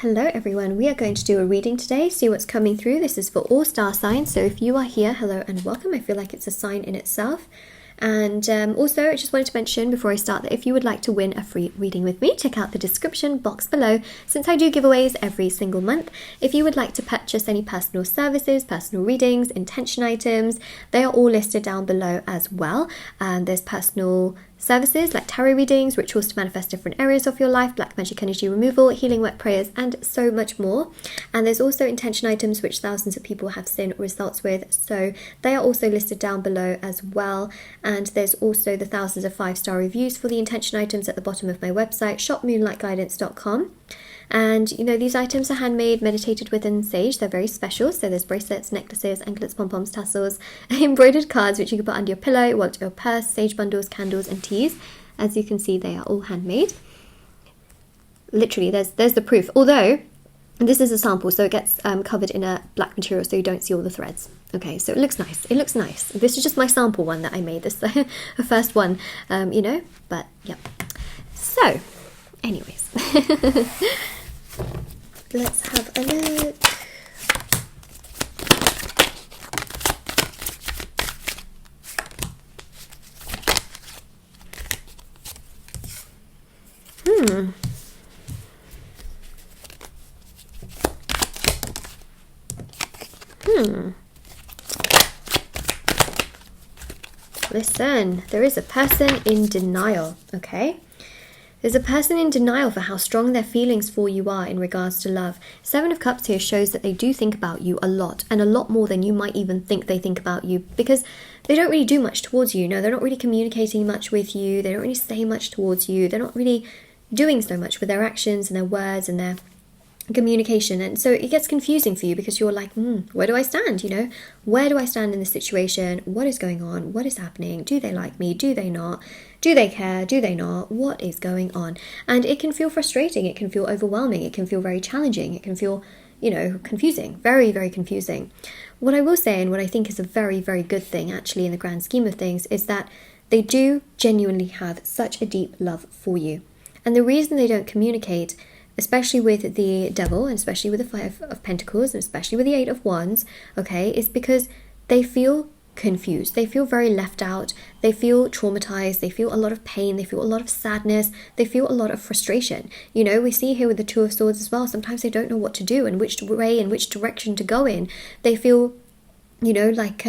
Hello everyone, we are going to do a reading today, see what's coming through. This is for all star signs, so if you are here, hello and welcome. I feel like it's a sign in itself. And also, I just wanted to mention before I start that if you would like to win a free reading with me, check out the description box below, since I do giveaways every single month. If you would like to purchase any personal services, personal readings, intention items, they are all listed down below as well. There's personal services like tarot readings, rituals to manifest different areas of your life, black magic energy removal, healing work prayers, and so much more. And there's also intention items which thousands of people have seen results with, so they are also listed down below as well. And there's also the thousands of 5-star reviews for the intention items at the bottom of my website, shopmoonlightguidance.com. And you know, these items are handmade, meditated with in sage. They're very special. So there's bracelets, necklaces, anklets, pom-poms, tassels, embroidered cards which you can put under your pillow, wallet, your purse, sage bundles, candles and teas. As you can see, they are all handmade. Literally, there's the proof. Although this is a sample, so it gets covered in a black material, so you don't see all the threads. Okay, so it looks nice. It looks nice. This is just my sample one that I made. This the first one, you know. But yeah. So, anyways. Let's have a look. Listen, there is a person in denial, okay? There's a person in denial for how strong their feelings for you are in regards to love. 7 of Cups here shows that they do think about you a lot, and a lot more than you might even think they think about you, because they don't really do much towards you. No, they're not really communicating much with you. They don't really say much towards you. They're not really doing so much with their actions and their words and their communication. And so it gets confusing for you because you're like, where do I stand? You know, where do I stand in this situation? What is going on? What is happening? Do they like me? Do they not? Do they care? Do they not? What is going on? And it can feel frustrating. It can feel overwhelming. It can feel very challenging. It can feel, you know, confusing. Very, very confusing. What I will say, and what I think is a very, very good thing actually in the grand scheme of things, is that they do genuinely have such a deep love for you. And the reason they don't communicate, especially with the Devil, and especially with the 5 of Pentacles, and especially with the 8 of Wands, okay, is because they feel confused. They feel very left out. They feel traumatized. They feel a lot of pain. They feel a lot of sadness. They feel a lot of frustration. You know, we see here with the 2 of Swords as well, sometimes they don't know what to do and which way and which direction to go in. They feel, you know, like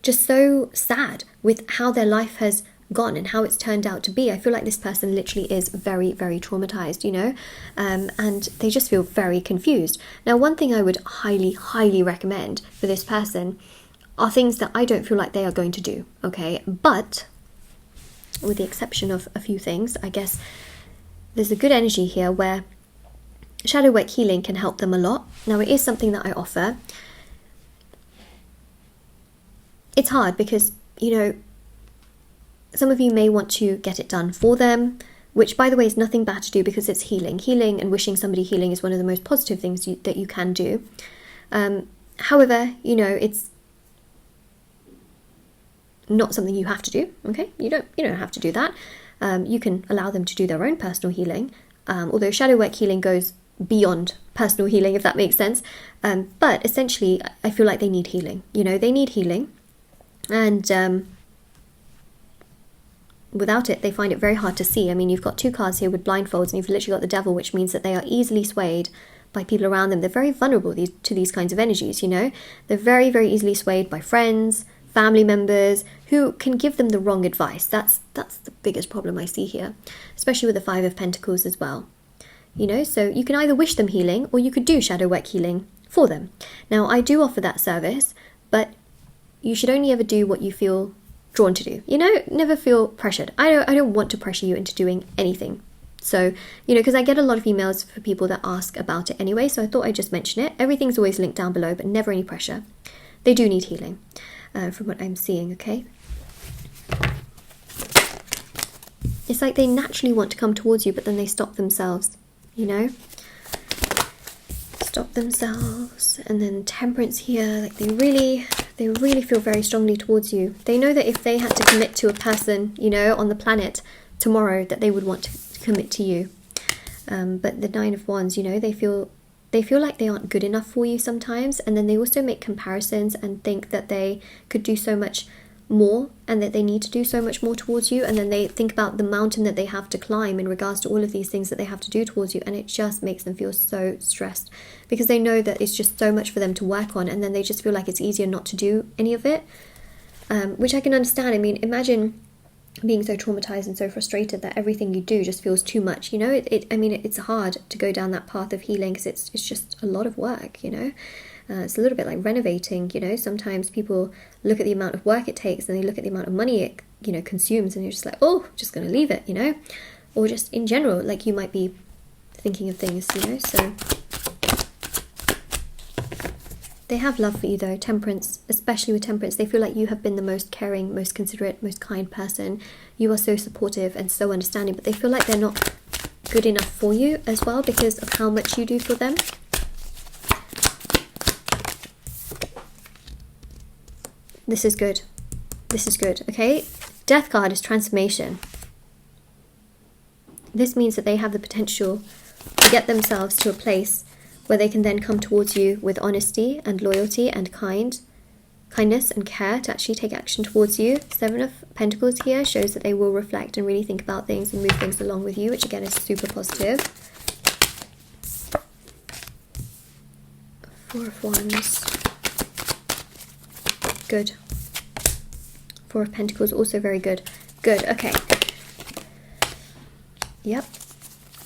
just so sad with how their life has gone and how it's turned out to be. I feel like this person literally is very, very traumatized, you know, and they just feel very confused. Now, one thing I would highly, highly recommend for this person are things that I don't feel like they are going to do, okay? But with the exception of a few things, I guess there's a good energy here where shadow work healing can help them a lot. Now, it is something that I offer. It's hard because, you know, some of you may want to get it done for them, which, by the way, is nothing bad to do because it's healing. Healing and wishing somebody healing is one of the most positive things that you can do. However, you know, it's not something you have to do, okay? You don't have to do that. You can allow them to do their own personal healing, although shadow work healing goes beyond personal healing, if that makes sense. But essentially, I feel like they need healing. You know, they need healing, and without it, they find it very hard to see. I mean, you've got 2 cards here with blindfolds, and you've literally got the Devil, which means that they are easily swayed by people around them. They're very vulnerable to these kinds of energies, you know? They're very, very easily swayed by friends, family members, who can give them the wrong advice. That's the biggest problem I see here, especially with the 5 of Pentacles as well. You know, so you can either wish them healing, or you could do shadow work healing for them. Now, I do offer that service, but you should only ever do what you feel drawn to do, you know, never feel pressured. I don't want to pressure you into doing anything. So, you know, because I get a lot of emails for people that ask about it anyway, so I thought I'd just mention it. Everything's always linked down below, but never any pressure. They do need healing, from what I'm seeing, okay? It's like they naturally want to come towards you, but then they stop themselves, you know? Stop themselves. And then Temperance here, like they really feel very strongly towards you. They know that if they had to commit to a person, you know, on the planet tomorrow, that they would want to commit to you. But the 9 of Wands, you know, they feel they feel like they aren't good enough for you sometimes, and then they also make comparisons and think that they could do so much more and that they need to do so much more towards you, and then they think about the mountain that they have to climb in regards to all of these things that they have to do towards you, and it just makes them feel so stressed because they know that it's just so much for them to work on, and then they just feel like it's easier not to do any of it, which I can understand. I mean, imagine being so traumatized and so frustrated that everything you do just feels too much, you know. I mean, it's hard to go down that path of healing because it's just a lot of work, you know. It's a little bit like renovating, you know. Sometimes people look at the amount of work it takes and they look at the amount of money it, you know, consumes, and you're just like, oh, just going to leave it, you know. Or just in general, like you might be thinking of things, you know. So they have love for you though. Temperance, especially with Temperance, they feel like you have been the most caring, most considerate, most kind person. You are so supportive and so understanding, but they feel like they're not good enough for you as well because of how much you do for them. This is good. This is good, okay? Death card is transformation. This means that they have the potential to get themselves to a place where they can then come towards you with honesty and loyalty and kindness and care to actually take action towards you. 7 of Pentacles here shows that they will reflect and really think about things and move things along with you, which again is super positive. 4 of Wands. Good. 4 of Pentacles, also very good. Good, okay. Yep.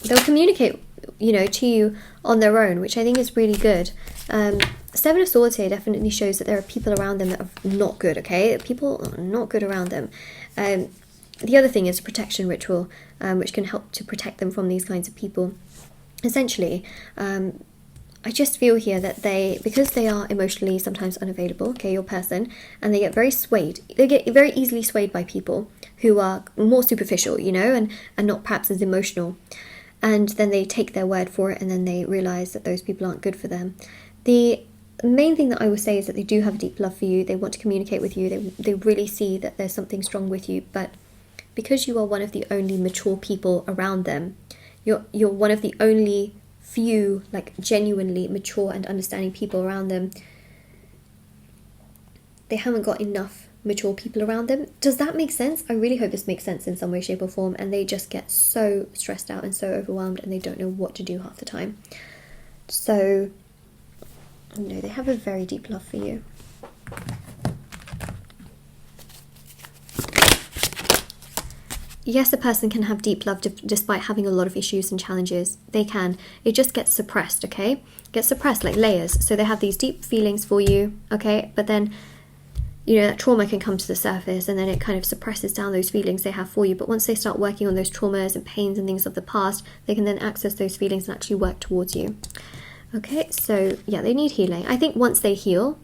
They'll communicate, you know, to you on their own, which I think is really good. 7 of Swords here definitely shows that there are people around them that are not good, okay? People are not good around them. The other thing is a protection ritual, which can help to protect them from these kinds of people. Essentially, I just feel here that because they are emotionally sometimes unavailable, okay, your person, and they get very swayed. They get very easily swayed by people who are more superficial, you know, and not perhaps as emotional. And then they take their word for it, and then they realize that those people aren't good for them. The main thing that I will say is that they do have a deep love for you. They want to communicate with you. They really see that there's something strong with you. But because you are one of the only mature people around them, you're one of the only few like genuinely mature and understanding people around them. They haven't got enough mature people around them. Does that make sense? I really hope this makes sense in some way, shape or form, and they just get so stressed out and so overwhelmed and they don't know what to do half the time. So, you know, they have a very deep love for you. Yes, a person can have deep love despite having a lot of issues and challenges. They can. It just gets suppressed, okay? Gets suppressed like layers. So they have these deep feelings for you, okay? But then, you know, that trauma can come to the surface and then it kind of suppresses down those feelings they have for you. But once they start working on those traumas and pains and things of the past, they can then access those feelings and actually work towards you. Okay, so yeah, they need healing. I think once they heal,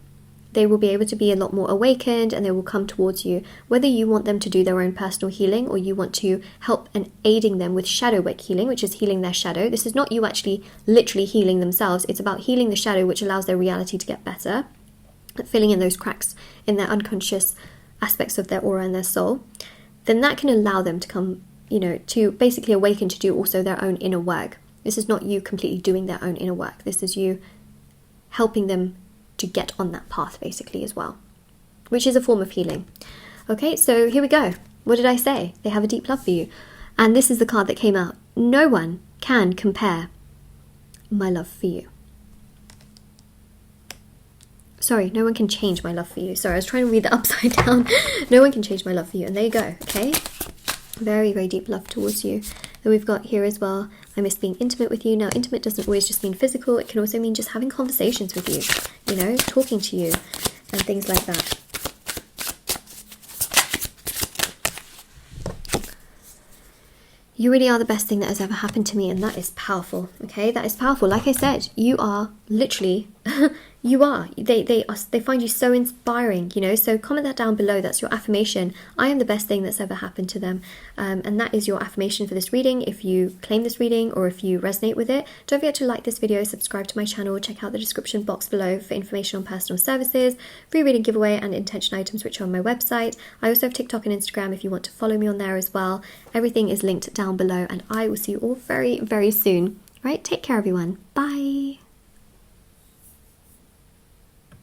they will be able to be a lot more awakened and they will come towards you. Whether you want them to do their own personal healing or you want to help and aiding them with shadow work healing, which is healing their shadow. This is not you actually literally healing themselves. It's about healing the shadow, which allows their reality to get better, filling in those cracks in their unconscious aspects of their aura and their soul. Then that can allow them to come, you know, to basically awaken to do also their own inner work. This is not you completely doing their own inner work. This is you helping them to get on that path basically as well, which is a form of healing. Okay, so here we go. What did I say? They have a deep love for you. And this is the card that came out. No one can compare my love for you. Sorry, no one can change my love for you. Sorry, I was trying to read that upside down. No one can change my love for you. And there you go, okay? Very, very deep love towards you. Then we've got here as well, I miss being intimate with you. Now, intimate doesn't always just mean physical. It can also mean just having conversations with you, you know, talking to you and things like that. You really are the best thing that has ever happened to me, and that is powerful, okay? That is powerful. Like I said, you are literally... You are. They find you so inspiring, you know. So comment that down below. That's your affirmation. I am the best thing that's ever happened to them. And that is your affirmation for this reading. If you claim this reading or if you resonate with it, don't forget to like this video, subscribe to my channel, check out the description box below for information on personal services, free reading giveaway and intention items which are on my website. I also have TikTok and Instagram if you want to follow me on there as well. Everything is linked down below and I will see you all very, very soon. Right? Take care everyone. Bye.